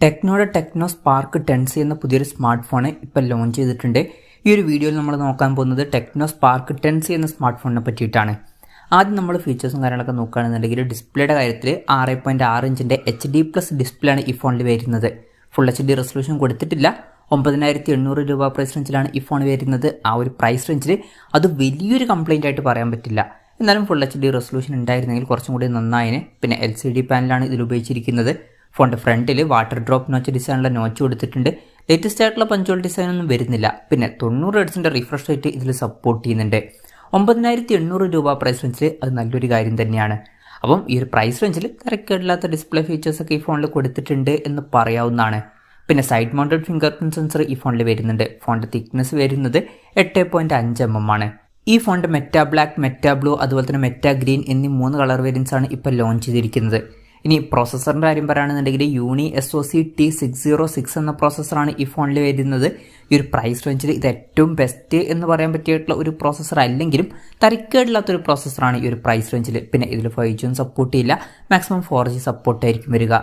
ടെക്നോയുടെ techno spark 10C എന്ന പുതിയൊരു smart phone ഇപ്പോൾ ലോഞ്ച് ചെയ്തിട്ടുണ്ട്. ഈ ഒരു വീഡിയോയിൽ നമ്മൾ നോക്കാൻ പോകുന്നത് ടെക്നോ സ്പാർക്ക് 10C എന്ന സ്മാർട്ട് ഫോണിനെ പറ്റിയിട്ടാണ്. ആദ്യം നമ്മൾ ഫീച്ചേഴ്സും കാര്യങ്ങളൊക്കെ നോക്കുകയാണെന്നുണ്ടെങ്കിൽ ഡിസ്പ്ലേയുടെ കാര്യത്തിൽ 6.6 ഇഞ്ചിൻ്റെ HD+ ഡിസ്പ്ലേ ആണ് ഈ ഫോണിൽ വരുന്നത്. ഫുൾ HD റെസൊല്യൂഷൻ കൊടുത്തിട്ടില്ല. 9,800 രൂപ പ്രൈസ് റേഞ്ചിലാണ് ഈ ഫോൺ വരുന്നത്. ആ ഒരു പ്രൈസ് റേഞ്ചിൽ അത് വലിയൊരു കംപ്ലയിൻ്റ് ആയിട്ട് പറയാൻ പറ്റില്ല. എന്നാലും ഫുൾ HD റെസൊല്യൂഷൻ ഉണ്ടായിരുന്നെങ്കിൽ കുറച്ചും കൂടി നന്നായിന്. പിന്നെ LCD പാനലാണ് ഇതിൽ ഉപയോഗിച്ചിരിക്കുന്നത്. ഫോണിൻ്റെ ഫ്രണ്ടിൽ വാട്ടർ ഡ്രോപ്പ് നോച്ച് ഡിസൈനുള്ള നോച്ച് കൊടുത്തിട്ടുണ്ട്. ലേറ്റസ്റ്റ് ആയിട്ടുള്ള പഞ്ചോൾ ഡിസൈൻ ഒന്നും വരുന്നില്ല. പിന്നെ 90 ഹെർട്സിൻ്റെ റിഫ്രഷ് റേറ്റ് ഇതിൽ സപ്പോർട്ട് ചെയ്യുന്നുണ്ട്. 9,800 രൂപ പ്രൈസ് റേഞ്ചിൽ അത് നല്ലൊരു കാര്യം തന്നെയാണ്. അപ്പം ഈ ഒരു പ്രൈസ് റേഞ്ചിൽ തിരക്കേടില്ലാത്ത ഡിസ്പ്ലേ ഫീച്ചേഴ്സൊക്കെ ഈ ഫോണിൽ കൊടുത്തിട്ടുണ്ട് എന്ന് പറയാവുന്നതാണ്. പിന്നെ side mounted finger print sensor ഈ ഫോണിൽ വരുന്നുണ്ട്. ഫോണിൻ്റെ തിക്നെസ് വരുന്നത് 8.5 mm ആണ്. ഈ ഫോണിൻ്റെ മെറ്റാ ബ്ലാക്ക്, മെറ്റാ ബ്ലൂ, അതുപോലെ തന്നെ മെറ്റാ ഗ്രീൻ എന്നീ 3 കളർ വേരിയൻസ് ആണ് ഇപ്പോൾ ലോഞ്ച് ചെയ്തിരിക്കുന്നത്. ഇനി പ്രോസസ്സറിൻ്റെ കാര്യം പറയുകയാണെന്നുണ്ടെങ്കിൽ unisoc T606 എന്ന പ്രോസസ്സറാണ് ഈ ഫോണിൽ വരുന്നത്. ഈ ഒരു പ്രൈസ് റേഞ്ചിൽ ഇത് ഏറ്റവും ബെസ്റ്റ് എന്ന് പറയാൻ പറ്റിയിട്ടുള്ള ഒരു പ്രോസസ്സർ അല്ലെങ്കിലും തരക്കേടില്ലാത്തൊരു പ്രോസസ്സറാണ് ഈ ഒരു പ്രൈസ് റേഞ്ചിൽ. പിന്നെ ഇതിൽ 5G സപ്പോർട്ട് ചെയ്യില്ല, മാക്സിമം 4G സപ്പോർട്ടായിരിക്കും വരിക.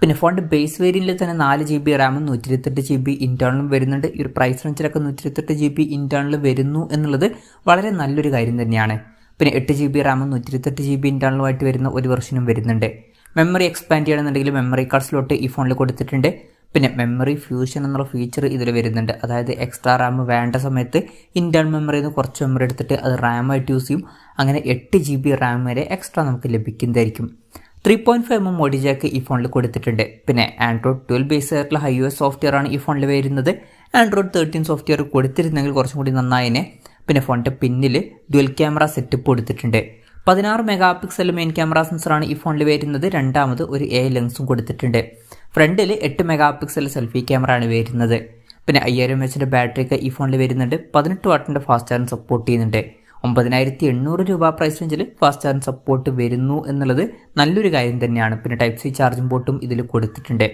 പിന്നെ ഫോണിൻ്റെ ബേസ് വേരിയൻറ്റിൽ തന്നെ 4GB റാമും 128GB ഇൻറ്റേർണലും വരുന്നുണ്ട്. ഈ ഒരു പ്രൈസ് റേഞ്ചിലൊക്കെ 128GB ഇൻറ്റേർണൽ വരുന്നു എന്നുള്ളത് വളരെ നല്ലൊരു കാര്യം തന്നെയാണ്. പിന്നെ 8GB റാമും 128GB ഇൻറ്റേർണലുമായിട്ട് വരുന്ന ഒരു വെർഷനും വരുന്നുണ്ട്. മെമ്മറി എക്സ്പാൻഡ് ചെയ്യണമെന്നുണ്ടെങ്കിൽ മെമ്മറി കാർഡ് സ്ലോട്ട് ഈ ഫോണിൽ കൊടുത്തിട്ടുണ്ട്. പിന്നെ മെമ്മറി ഫ്യൂഷൻ എന്നുള്ള ഫീച്ചർ ഇതിൽ വരുന്നുണ്ട്. അതായത് എക്സ്ട്രാ റാം വേണ്ട സമയത്ത് ഇൻറ്റേർണൽ മെമ്മറിയിൽ നിന്ന് കുറച്ച് മെമ്മറി എടുത്തിട്ട് അത് റാമായിട്ട് യൂസ് ചെയ്യും. അങ്ങനെ 8GB റാം വരെ എക്സ്ട്രാ നമുക്ക് ലഭിക്കുന്നതായിരിക്കും. 3.5mm ഓഡി ജാക്ക് ഈ ഫോണിൽ കൊടുത്തിട്ടുണ്ട്. പിന്നെ ആൻഡ്രോയിഡ് 12 ബേസ് ആയിട്ടുള്ള iOS സോഫ്റ്റ്വെയർ ആണ് ഈ ഫോണിൽ വരുന്നത്. ആൻഡ്രോയിഡ് 13 സോഫ്റ്റ്വെയർ കൊടുത്തിരുന്നെങ്കിൽ കുറച്ചും കൂടി നന്നായിനെ. പിന്നെ ഫോണിൻ്റെ പിന്നിൽ ഡ്യുവൽ ക്യാമറ സെറ്റപ്പ് കൊടുത്തിട്ടുണ്ട്. 16 മെഗാ മെയിൻ ക്യാമറ സെൻസറാണ് ഈ ഫോണിൽ വരുന്നത്. രണ്ടാമത് ഒരു AI ലെൻസും കൊടുത്തിട്ടുണ്ട്. ഫ്രണ്ടിൽ 8 മെഗാ സെൽഫി ക്യാമറ ആണ് വരുന്നത്. പിന്നെ 5000 mAh ബാറ്ററിയൊക്കെ ഈ ഫോണിൽ വരുന്നുണ്ട്. 18 വാട്ടിൻ്റെ ഫാസ്റ്റ് ചാർജിങ് സപ്പോർട്ട് ചെയ്യുന്നുണ്ട്. 9,800 രൂപ പ്രൈസ് റേഞ്ചിൽ ഫാസ്റ്റ് ചാർജിങ് സപ്പോർട്ട് വരുന്നു എന്നുള്ളത് നല്ലൊരു കാര്യം തന്നെയാണ്. പിന്നെ Type-C ചാർജിങ് പോർട്ടും ഇതിൽ കൊടുത്തിട്ടുണ്ട്.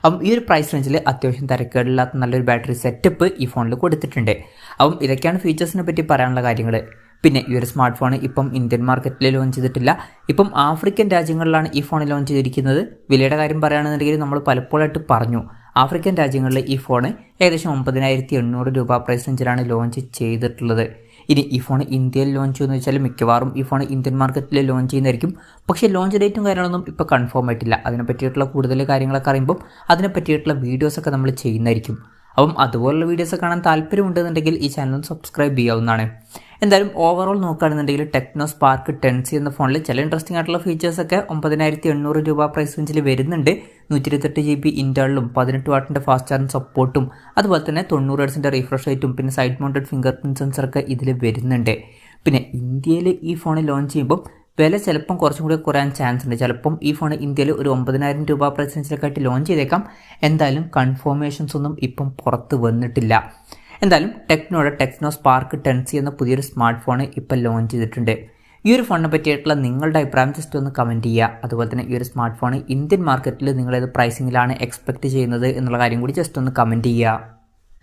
അപ്പം ഈ ഒരു പ്രൈസ് റേഞ്ചിൽ അത്യാവശ്യം തിരക്കേടില്ലാത്ത നല്ലൊരു ബാറ്ററി സെറ്റപ്പ് ഈ ഫോണിൽ കൊടുത്തിട്ടുണ്ട്. അപ്പം ഇതൊക്കെയാണ് ഫീച്ചേഴ്സിനെ പറ്റി പറയാനുള്ള കാര്യങ്ങൾ. പിന്നെ ഈ ഒരു സ്മാർട്ട് ഫോൺ ഇപ്പം ഇന്ത്യൻ മാർക്കറ്റിൽ ലോഞ്ച് ചെയ്തിട്ടില്ല. ഇപ്പം ആഫ്രിക്കൻ രാജ്യങ്ങളിലാണ് ഈ ഫോൺ ലോഞ്ച് ചെയ്തിരിക്കുന്നത്. വിലയുടെ കാര്യം പറയുകയാണെന്നുണ്ടെങ്കിൽ നമ്മൾ പലപ്പോഴായിട്ട് പറഞ്ഞു, ആഫ്രിക്കൻ രാജ്യങ്ങളിൽ ഈ ഫോൺ ഏകദേശം 9,800 രൂപ പ്രൈസ് റേഞ്ചിലാണ് ലോഞ്ച് ചെയ്തിട്ടുള്ളത്. ഇനി ഈ ഫോൺ ഇന്ത്യയിൽ ലോഞ്ച് ചെയ്യുമെന്ന് വെച്ചാൽ മിക്കവാറും ഈ ഫോൺ ഇന്ത്യൻ മാർക്കറ്റിൽ ലോഞ്ച് ചെയ്യുന്നതായിരിക്കും. പക്ഷേ ലോഞ്ച് ഡേറ്റും കാര്യങ്ങളൊന്നും ഇപ്പോൾ കൺഫേം ആയിട്ടില്ല. അതിനെ പറ്റിയിട്ടുള്ള കൂടുതൽ കാര്യങ്ങളൊക്കെ അറിയുമ്പോൾ അതിനെ പറ്റിയിട്ടുള്ള വീഡിയോസൊക്കെ നമ്മൾ ചെയ്യുന്നതായിരിക്കും. അപ്പം അതുപോലുള്ള വീഡിയോസ് കാണാൻ താല്പര്യമുണ്ടെന്നുണ്ടെങ്കിൽ ഈ ചാനൽ സബ്സ്ക്രൈബ് ചെയ്യാവുന്നതാണ്. എന്തായാലും ഓവറോൾ നോക്കുകയാണെന്നുണ്ടെങ്കിൽ ടെക്നോ സ്പാർക്ക് 10C എന്ന ഫോണിൽ ചില ഇൻട്രസ്റ്റിംഗ് ആയിട്ടുള്ള ഫീച്ചേഴ്സൊക്കെ 9,800 രൂപ പ്രൈസ് റേഞ്ചിൽ വരുന്നുണ്ട്. 128GB ഇൻറ്റേർണലും 18 വാട്ടിൻ്റെ ഫാസ്റ്റ് ചാർജിങ് സപ്പോർട്ടും അതുപോലെ തന്നെ 90 ഹെർട്സിൻ്റെ റിഫ്രഷ് റേറ്റും പിന്നെ സൈഡ് മൗണ്ടഡ് ഫിംഗർ പ്രിൻറ്റ് സെൻസറൊക്കെ ഇതിൽ വരുന്നുണ്ട്. പിന്നെ ഇന്ത്യയിൽ ഈ ഫോൺ ലോഞ്ച് ചെയ്യുമ്പോൾ വില ചിലപ്പം കുറച്ചും കൂടി കുറയാൻ ചാൻസ് ഉണ്ട്. ചിലപ്പം ഈ ഫോൺ ഇന്ത്യയിൽ ഒരു 9,000 രൂപ പ്രൈസ് റേഞ്ചിലൊക്കെയായിട്ട് ലോഞ്ച് ചെയ്തേക്കാം. എന്തായാലും കൺഫർമേഷൻസ് ഒന്നും ഇപ്പം പുറത്ത് വന്നിട്ടില്ല. എന്തായാലും ടെക്നോയുടെ ടെക്നോ സ്പാർക്ക് 10C എന്ന പുതിയൊരു സ്മാർട്ട് ഫോൺ ഇപ്പോൾ ലോഞ്ച് ചെയ്തിട്ടുണ്ട്. ഈ ഒരു ഫോണിനെ പറ്റിയിട്ടുള്ള നിങ്ങളുടെ അഭിപ്രായം ജസ്റ്റ് ഒന്ന് കമൻറ്റ് ചെയ്യുക. അതുപോലെ തന്നെ ഈ ഒരു സ്മാർട്ട് ഫോൺ ഇന്ത്യൻ മാർക്കറ്റിൽ നിങ്ങൾ ഏത് പ്രൈസിങ്ങിലാണ് എക്സ്പെക്റ്റ് ചെയ്യുന്നത് എന്നുള്ള കാര്യം കൂടി ജസ്റ്റ് ഒന്ന് കമൻറ്റ് ചെയ്യുക.